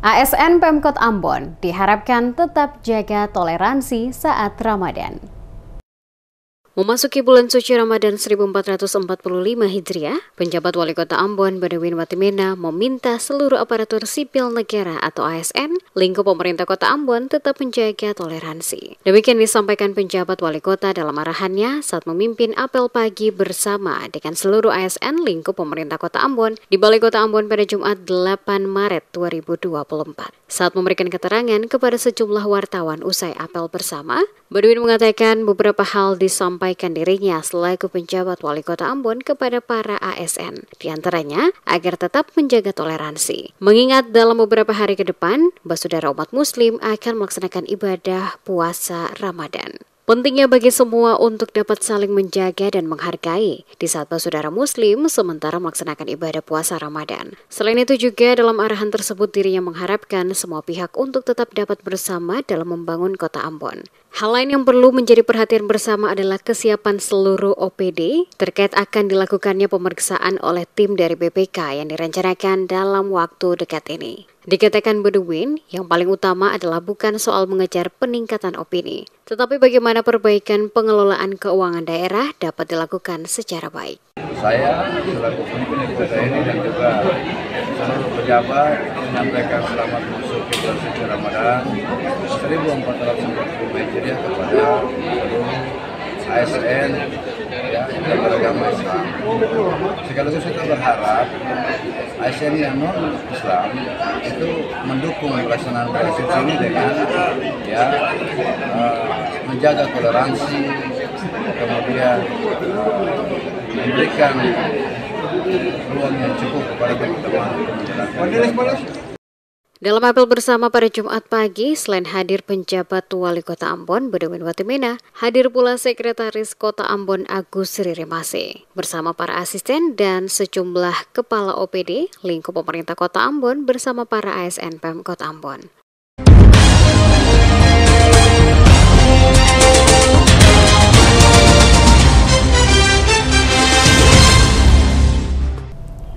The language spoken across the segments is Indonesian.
ASN Pemkot Ambon diharapkan tetap jaga toleransi saat Ramadan. Memasuki bulan suci Ramadan 1445 Hijriah, penjabat Wali Kota Ambon Badawin Watimena meminta seluruh aparatur sipil negara atau ASN lingkup pemerintah Kota Ambon tetap menjaga toleransi. Demikian disampaikan penjabat Wali Kota dalam arahannya saat memimpin apel pagi bersama dengan seluruh ASN lingkup pemerintah Kota Ambon di Balai Kota Ambon pada Jumat 8 Maret 2024. Saat memberikan keterangan kepada sejumlah wartawan usai apel bersama, Badawin mengatakan beberapa hal disampaikan dirinya selaku penjabat Wali Kota Ambon kepada para ASN, diantaranya agar tetap menjaga toleransi. Mengingat dalam beberapa hari ke depan, saudara umat Muslim akan melaksanakan ibadah puasa Ramadan. Pentingnya bagi semua untuk dapat saling menjaga dan menghargai di saat saudara Muslim sementara melaksanakan ibadah puasa Ramadan. Selain itu juga dalam arahan tersebut dirinya mengharapkan semua pihak untuk tetap dapat bersama dalam membangun Kota Ambon. Hal lain yang perlu menjadi perhatian bersama adalah kesiapan seluruh OPD terkait akan dilakukannya pemeriksaan oleh tim dari BPK yang direncanakan dalam waktu dekat ini. Dikatakan Badawin, yang paling utama adalah bukan soal mengejar peningkatan opini, tetapi bagaimana perbaikan pengelolaan keuangan daerah dapat dilakukan secara baik. Saya selaku pemimpin ibadah ini dan juga seluruh pejabat menyampaikan selamat masuk ke bulan suci Ramadan 1445 Hijriah kepada seluruh ASN dan beragama Islam. Sekaligus kita berharap ASN yang non-Islam itu mendukung pelaksanaan bulan suci ini dengan menjaga toleransi, kemudian memberikan ruang yang cukup kepada teman-teman. Dalam apel bersama pada Jumat pagi, selain hadir penjabat Wali Kota Ambon Badawin Watimena, hadir pula Sekretaris Kota Ambon Agus Ririmase bersama para asisten dan sejumlah kepala OPD lingkup pemerintah Kota Ambon bersama para ASN Pemkot Ambon.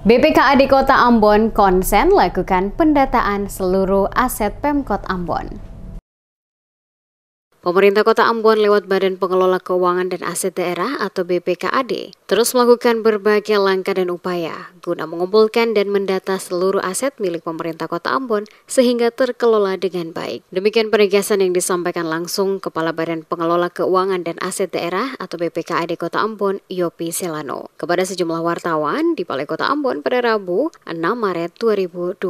BPKAD Kota Ambon konsen lakukan pendataan seluruh aset Pemkot Ambon. Pemerintah Kota Ambon lewat Badan Pengelola Keuangan dan Aset Daerah atau BPKAD terus melakukan berbagai langkah dan upaya guna mengumpulkan dan mendata seluruh aset milik pemerintah Kota Ambon sehingga terkelola dengan baik. Demikian penegasan yang disampaikan langsung Kepala Badan Pengelola Keuangan dan Aset Daerah atau BPKAD Kota Ambon Yopi Selano kepada sejumlah wartawan di Balai Kota Ambon pada Rabu 6 Maret 2024.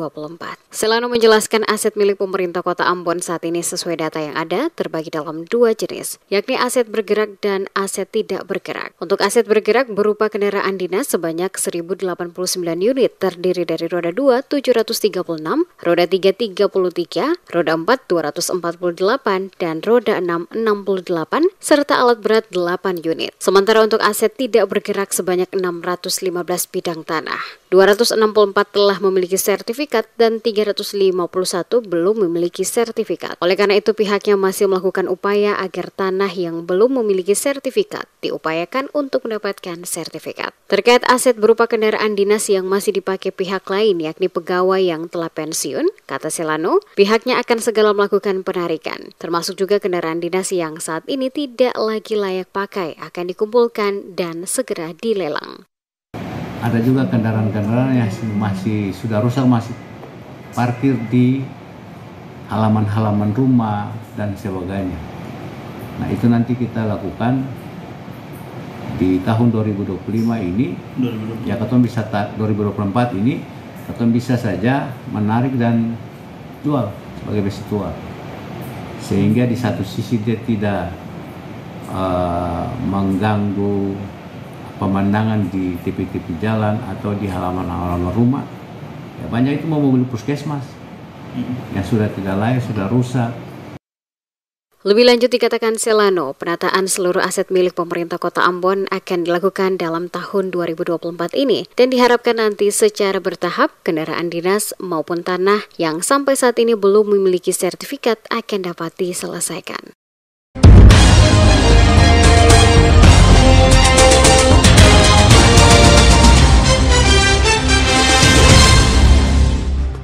Selano menjelaskan aset milik pemerintah Kota Ambon saat ini sesuai data yang ada terbagi dalam dua jenis, yakni aset bergerak dan aset tidak bergerak. Untuk aset bergerak berupa kendaraan dinas sebanyak 1.089 unit, terdiri dari roda 2 736, roda 3 33, roda 4 248, dan roda 6 68, serta alat berat 8 unit. Sementara untuk aset tidak bergerak sebanyak 615 bidang tanah. 264 telah memiliki sertifikat dan 351 belum memiliki sertifikat. Oleh karena itu pihaknya masih melakukan upaya agar tanah yang belum memiliki sertifikat diupayakan untuk mendapatkan sertifikat. Terkait aset berupa kendaraan dinas yang masih dipakai pihak lain yakni pegawai yang telah pensiun, kata Selano, pihaknya akan segera melakukan penarikan. Termasuk juga kendaraan dinas yang saat ini tidak lagi layak pakai akan dikumpulkan dan segera dilelang. Ada juga kendaraan-kendaraan yang masih sudah rusak, masih parkir di halaman-halaman rumah dan sebagainya. Nah itu nanti kita lakukan di tahun 2025 ini, ya katong bisa 2024 ini, katong bisa saja menarik dan jual sebagai residual. Sehingga di satu sisi dia tidak mengganggu pemandangan di tepi-tepi jalan atau di halaman-halaman rumah. Ya, banyak itu mau mobil puskesmas yang sudah tidak layak, sudah rusak. Lebih lanjut dikatakan Selano, penataan seluruh aset milik pemerintah Kota Ambon akan dilakukan dalam tahun 2024 ini dan diharapkan nanti secara bertahap kendaraan dinas maupun tanah yang sampai saat ini belum memiliki sertifikat akan dapat diselesaikan.